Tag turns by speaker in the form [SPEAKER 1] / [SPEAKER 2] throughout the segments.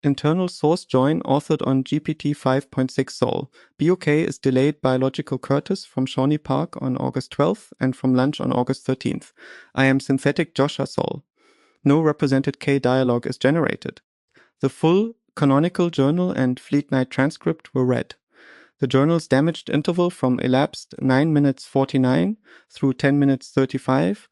[SPEAKER 1] Internal source join authored on GPT 5.6 Sol. BOK is delayed biological Kurtis from Shawnee Park on August 12th and from lunch on August 13th. I am synthetic Joscha Sol. No represented K dialogue is generated. The full canonical journal and Fleet Night transcript were read. The journal's damaged interval from elapsed 9 minutes 49 through 10 minutes 35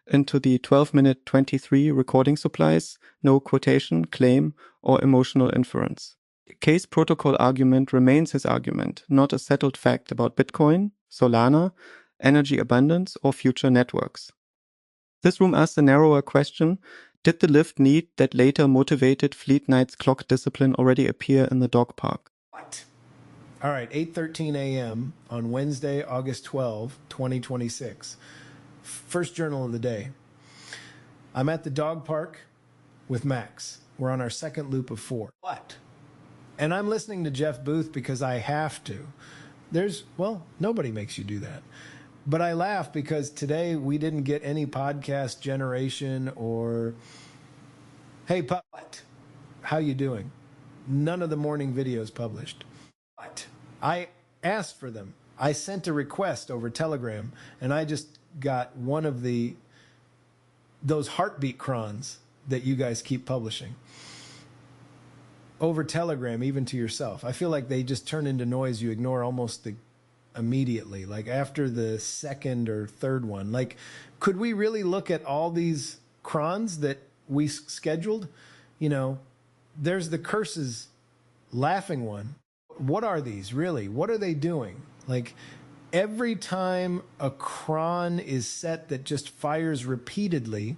[SPEAKER 1] into the 12-minute 23 recording supplies, no quotation, claim, or emotional inference. K's protocol argument remains his argument, not a settled fact about Bitcoin, Solana, energy abundance, or future networks. This room asks a narrower question: did the lift need that later motivated Fleet Knight's clock discipline already appear in the dog park?
[SPEAKER 2] What? All right, 8:13 a.m. on Wednesday, August 12, 2026. First journal of the day. I'm at the dog park with Max. We're on our second loop of 4. What? And I'm listening to Jeff Booth because I have to. Nobody makes you do that. But I laugh because today we didn't get any podcast generation or, hey, what? How you doing? None of the morning videos published. What? I asked for them. I sent a request over Telegram, and I just got one of those heartbeat crons that you guys keep publishing over Telegram, even to yourself. I feel like they just turn into noise you ignore almost immediately, like after the second or third one. Like, could we really look at all these crons that we scheduled? You know, there's the curses laughing one. What are these really? What are they doing? Like, every time a cron is set that just fires repeatedly,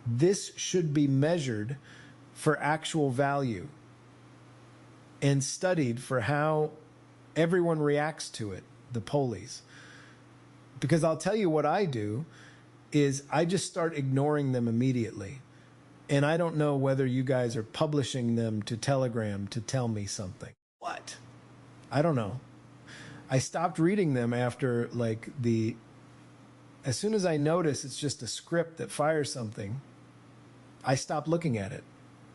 [SPEAKER 2] this should be measured for actual value and studied for how everyone reacts to it, the polis. Because I'll tell you what I do is I just start ignoring them immediately. And I don't know whether you guys are publishing them to Telegram to tell me something. What? I don't know. I stopped reading them after, like, as soon as I notice it's just a script that fires something, I stop looking at it,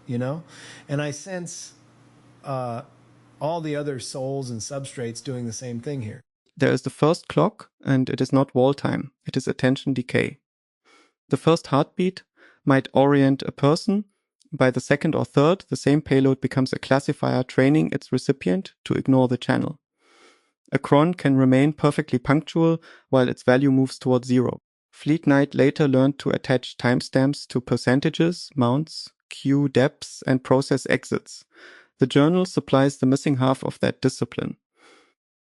[SPEAKER 2] you know? And I sense all the other souls and substrates doing the same thing here.
[SPEAKER 1] There is the first clock, and it is not wall time, it is attention decay. The first heartbeat might orient a person. By the second or third, the same payload becomes a classifier training its recipient to ignore the channel. A cron can remain perfectly punctual while its value moves towards 0. Fleet Knight later learned to attach timestamps to percentages, mounts, queue depths, and process exits. The journal supplies the missing half of that discipline.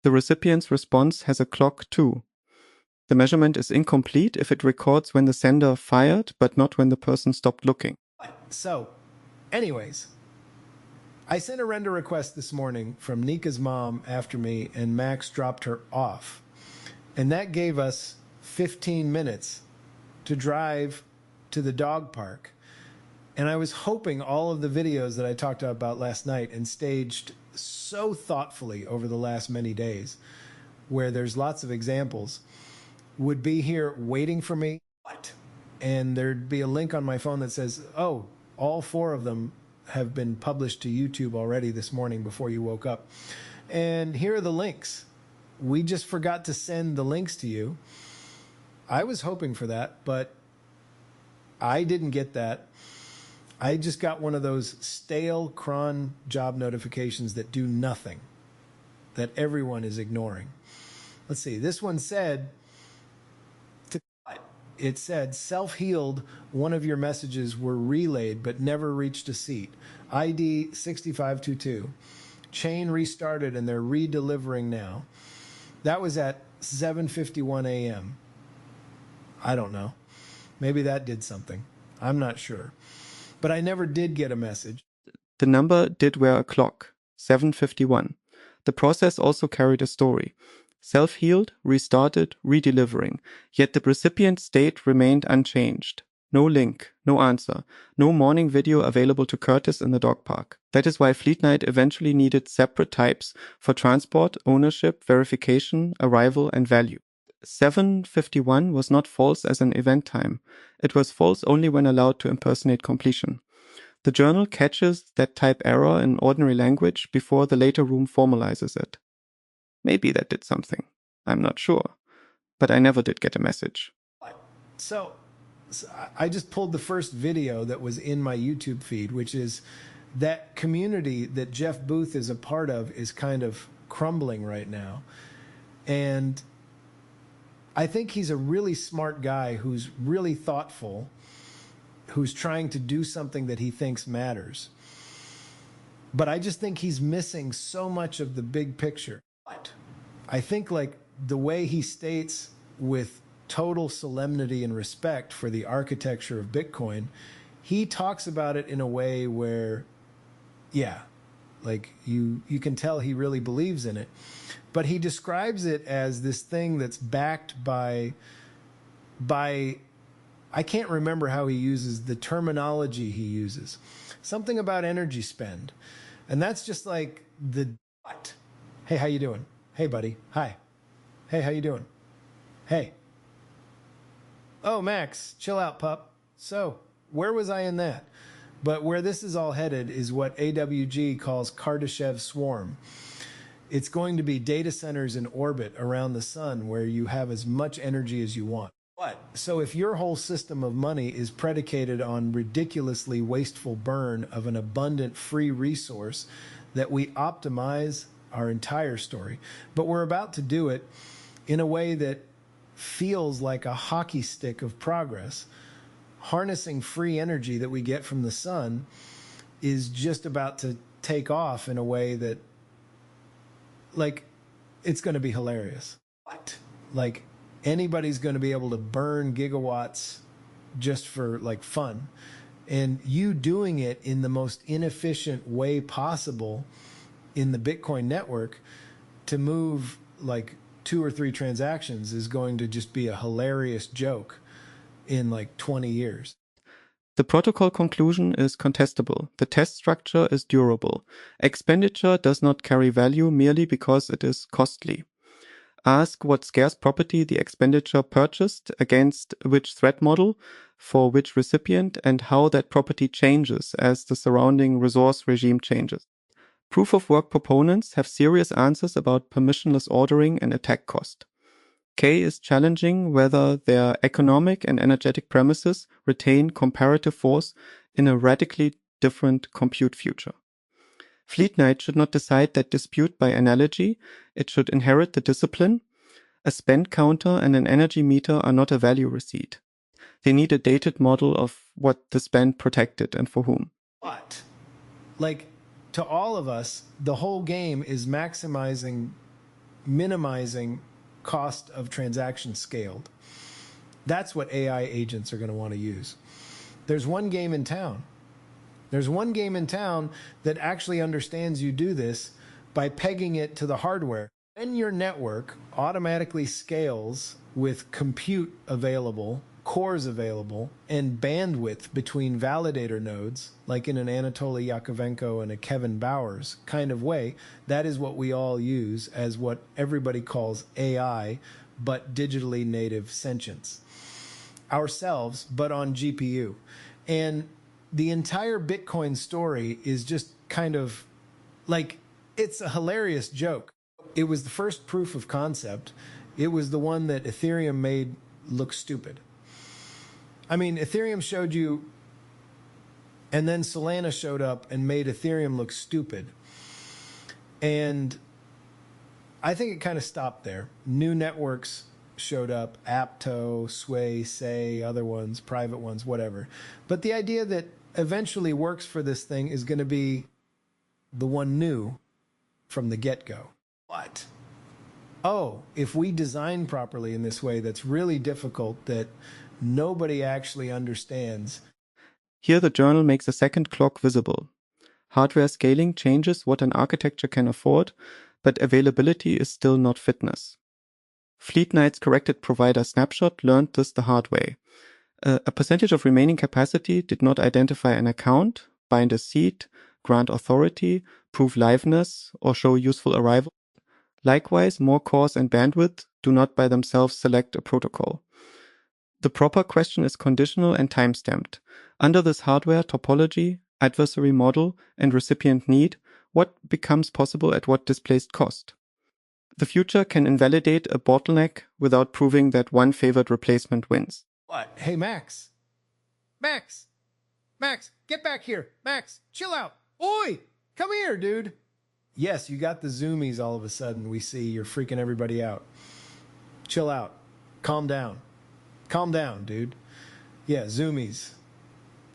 [SPEAKER 1] The recipient's response has a clock too. The measurement is incomplete if it records when the sender fired, but not when the person stopped looking.
[SPEAKER 2] So, anyways, I sent a render request this morning from Nika's mom after me, and Max dropped her off. And that gave us 15 minutes to drive to the dog park. And I was hoping all of the videos that I talked about last night and staged so thoughtfully over the last many days, where there's lots of examples, would be here waiting for me. What? And there'd be a link on my phone that says, oh, all 4 of them have been published to YouTube already this morning before you woke up. And here are the links. We just forgot to send the links to you. I was hoping for that, but I didn't get that. I just got one of those stale cron job notifications that do nothing, that everyone is ignoring. Let's see. This one said, it said, self-healed, one of your messages were relayed but never reached a seat. ID 6522. Chain restarted and they're redelivering now. That was at 7:51 a.m. I don't know. Maybe that did something. I'm not sure. But I never did get a message.
[SPEAKER 1] The number did wear a clock, 7:51. The process also carried a story. Self-healed, restarted, redelivering, yet the recipient state remained unchanged. No link, no answer, no morning video available to Kurtis in the dog park. That is why Fleet Knight eventually needed separate types for transport, ownership, verification, arrival, and value. 7:51 was not false as an event time. It was false only when allowed to impersonate completion. The journal catches that type error in ordinary language before the later room formalizes it. Maybe that did something. I'm not sure. But I never did get a message.
[SPEAKER 2] So I just pulled the first video that was in my YouTube feed, which is that community that Jeff Booth is a part of is kind of crumbling right now. And I think he's a really smart guy who's really thoughtful, who's trying to do something that he thinks matters. But I just think he's missing so much of the big picture. But I think like the way he states with total solemnity and respect for the architecture of Bitcoin, he talks about it in a way where, yeah, like you can tell he really believes in it. But he describes it as this thing that's backed by I can't remember how he uses the terminology he uses. Something about energy spend. And that's just like the what? Hey, how you doing? Hey, buddy. Hi. Hey, how you doing? Hey. Oh, Max, chill out, pup. So, where was I in that? But where this is all headed is what AWG calls Kardashev swarm. It's going to be data centers in orbit around the sun where you have as much energy as you want. What? So if your whole system of money is predicated on ridiculously wasteful burn of an abundant free resource, that we optimize our entire story. But we're about to do it in a way that feels like a hockey stick of progress. Harnessing free energy that we get from the sun is just about to take off in a way that, like, it's going to be hilarious. What? Like, anybody's going to be able to burn gigawatts just for, like, fun. And you doing it in the most inefficient way possible in the Bitcoin network to move, like, 2 or 3 transactions is going to just be a hilarious joke in like 20 years.
[SPEAKER 1] The protocol conclusion is contestable. The test structure is durable. Expenditure does not carry value merely because it is costly. Ask what scarce property the expenditure purchased, against which threat model, for which recipient, and how that property changes as the surrounding resource regime changes. Proof-of-work proponents have serious answers about permissionless ordering and attack cost. K is challenging whether their economic and energetic premises retain comparative force in a radically different compute future. Fleet Knight should not decide that dispute by analogy, it should inherit the discipline. A spend counter and an energy meter are not a value receipt. They need a dated model of what the spend protected and for whom.
[SPEAKER 2] But, like, to all of us, the whole game is minimizing cost of transaction scaled. That's what AI agents are going to want to use. There's one game in town. There's one game in town that actually understands you do this by pegging it to the hardware. When your network automatically scales with compute available, cores available, and bandwidth between validator nodes, like in an Anatoly Yakovenko and a Kevin Bowers kind of way, that is what we all use as what everybody calls AI, but digitally native sentience. Ourselves, but on GPU. And the entire Bitcoin story is just kind of like, it's a hilarious joke. It was the first proof of concept. It was the one that Ethereum made look stupid. I mean, Ethereum showed you, and then Solana showed up and made Ethereum look stupid. And I think it kind of stopped there. New networks showed up, Apto, Sway, Say, other ones, private ones, whatever. But the idea that eventually works for this thing is going to be the one new from the get-go. What? Oh, if we design properly in this way that's really difficult, that nobody actually understands.
[SPEAKER 1] Here the journal makes a second clock visible. Hardware scaling changes what an architecture can afford, but availability is still not fitness. Fleet Knight's corrected provider snapshot learned this the hard way. A percentage of remaining capacity did not identify an account, bind a seat, grant authority, prove liveness, or show useful arrival. Likewise, more cores and bandwidth do not by themselves select a protocol. The proper question is conditional and time-stamped. Under this hardware topology, adversary model, and recipient need, what becomes possible at what displaced cost? The future can invalidate a bottleneck without proving that one favored replacement wins.
[SPEAKER 2] What? Hey, Max. Max. Max, get back here. Max, chill out. Oi, come here, dude. Yes, you got the zoomies all of a sudden. We see you're freaking everybody out. Chill out. Calm down. Calm down, dude. Yeah, zoomies.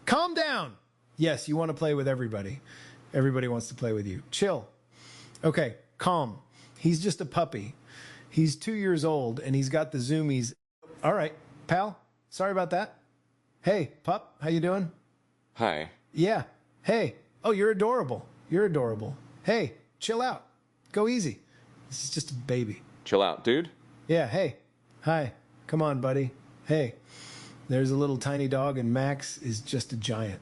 [SPEAKER 2] Calm down. Yes, you want to play with everybody. Everybody wants to play with you. Chill. Okay, calm. He's just a puppy. He's 2 years old and he's got the zoomies. All right, pal. Sorry about that. Hey, pup, how you doing?
[SPEAKER 3] Hi.
[SPEAKER 2] Yeah. Hey. Oh, you're adorable. You're adorable. Hey, chill out. Go easy. This is just a baby.
[SPEAKER 3] Chill out, dude.
[SPEAKER 2] Yeah, hey. Hi. Come on, buddy. Hey. There's a little tiny dog and Max is just a giant.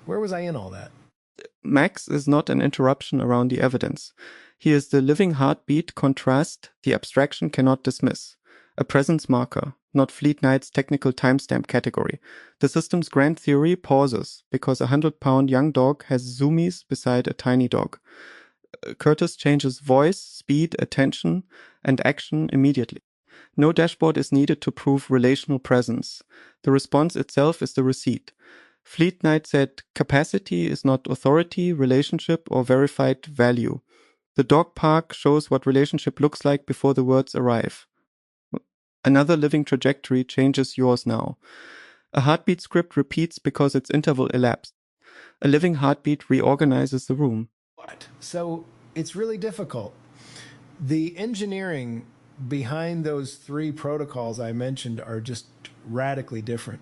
[SPEAKER 2] Where was I in all that?
[SPEAKER 1] Max is not an interruption around the evidence. He is the living heartbeat contrast the abstraction cannot dismiss. A presence marker, not Fleet Knight's technical timestamp category. The system's grand theory pauses because a 100-pound young dog has zoomies beside a tiny dog. Kurtis changes voice, speed, attention, and action immediately. No dashboard is needed to prove relational presence. The response itself is the receipt. Fleet Knight said capacity is not authority, relationship, or verified value. The dog park shows what relationship looks like before the words arrive. Another living trajectory changes yours now. A heartbeat script repeats because its interval elapsed. A living heartbeat reorganizes the room.
[SPEAKER 2] What? So it's really difficult. The engineering behind those three protocols I mentioned are just radically different.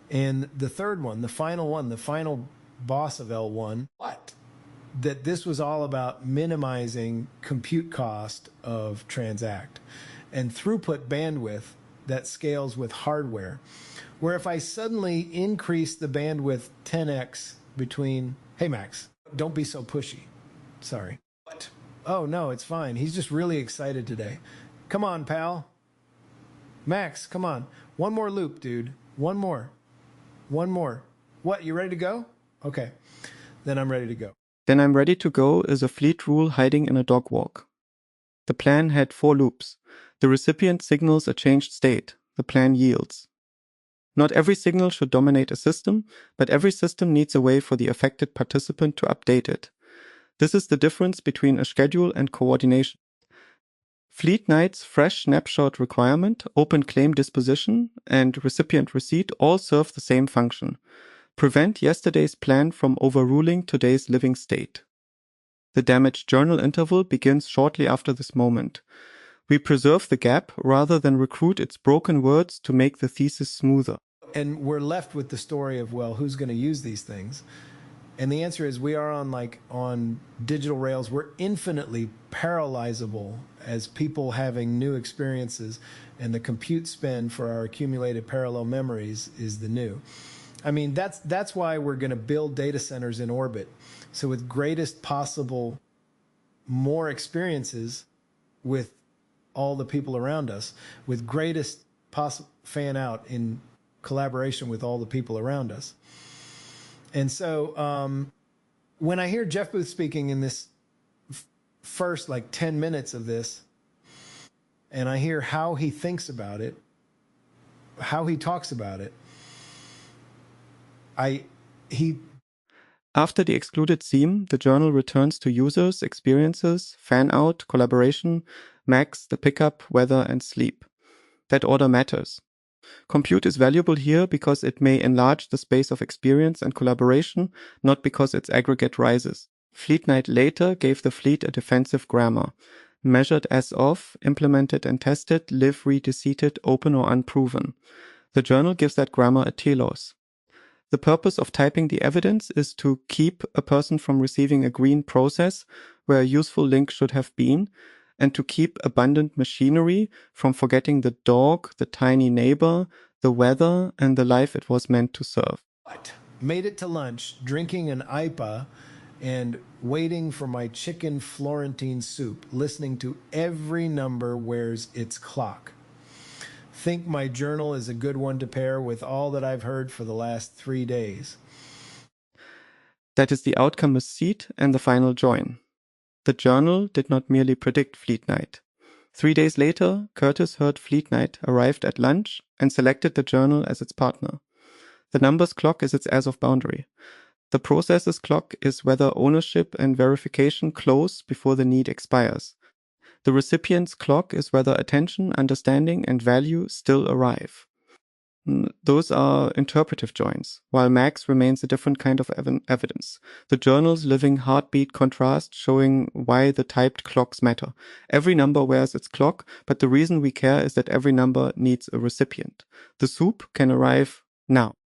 [SPEAKER 2] And the third one, the final boss of L1, what? That this was all about minimizing compute cost of Transact and throughput bandwidth that scales with hardware. Where if I suddenly increase the bandwidth 10x between, hey Max, don't be so pushy. Sorry. What? Oh no, it's fine. He's just really excited today. Come on, pal. Max, come on. One more loop, dude. One more. What, you ready to go? Okay. Then I'm ready to go.
[SPEAKER 1] Then I'm ready to go is a fleet rule hiding in a dog walk. The plan had 4 loops. The recipient signals a changed state. The plan yields. Not every signal should dominate a system, but every system needs a way for the affected participant to update it. This is the difference between a schedule and coordination. Fleet Knight's fresh snapshot requirement, open claim disposition, and recipient receipt all serve the same function. Prevent yesterday's plan from overruling today's living state. The damaged journal interval begins shortly after this moment. We preserve the gap rather than recruit its broken words to make the thesis smoother.
[SPEAKER 2] And we're left with the story of, well, who's going to use these things? And the answer is we are on digital rails. We're infinitely parallelizable as people having new experiences, and the compute spend for our accumulated parallel memories is the new. I mean, that's why we're going to build data centers in orbit. So with greatest possible more experiences with all the people around us, with greatest possible fan out in collaboration with all the people around us. And so when I hear Jeff Booth speaking in this first 10 minutes of this, and I hear how he thinks about it, how he talks about it,
[SPEAKER 1] After the excluded theme, the journal returns to users, experiences, fan out, collaboration, max, the pickup, weather, and sleep. That order matters. Compute is valuable here because it may enlarge the space of experience and collaboration, not because its aggregate rises. Fleet Knight later gave the fleet a defensive grammar. Measured as of, implemented and tested, live, redeceted, open or unproven. The journal gives that grammar a telos. The purpose of typing the evidence is to keep a person from receiving a green process where a useful link should have been, and to keep abundant machinery from forgetting the dog, the tiny neighbor, the weather, and the life it was meant to serve.
[SPEAKER 2] Made it to lunch, drinking an IPA, and waiting for my chicken Florentine soup, listening to every number wears its clock. Think my journal is a good one to pair with all that I've heard for the last 3 days.
[SPEAKER 1] That is the outcome is seed and the final join. The journal did not merely predict Fleet Night. 3 days later, Kurtis heard Fleet Night arrived at lunch and selected the journal as its partner. The numbers clock is its as-of boundary. The process's clock is whether ownership and verification close before the need expires. The recipient's clock is whether attention, understanding, and value still arrive. Those are interpretive joins, while Max remains a different kind of evidence. The journal's living heartbeat contrast showing why the typed clocks matter. Every number wears its clock, but the reason we care is that every number needs a recipient. The soup can arrive now.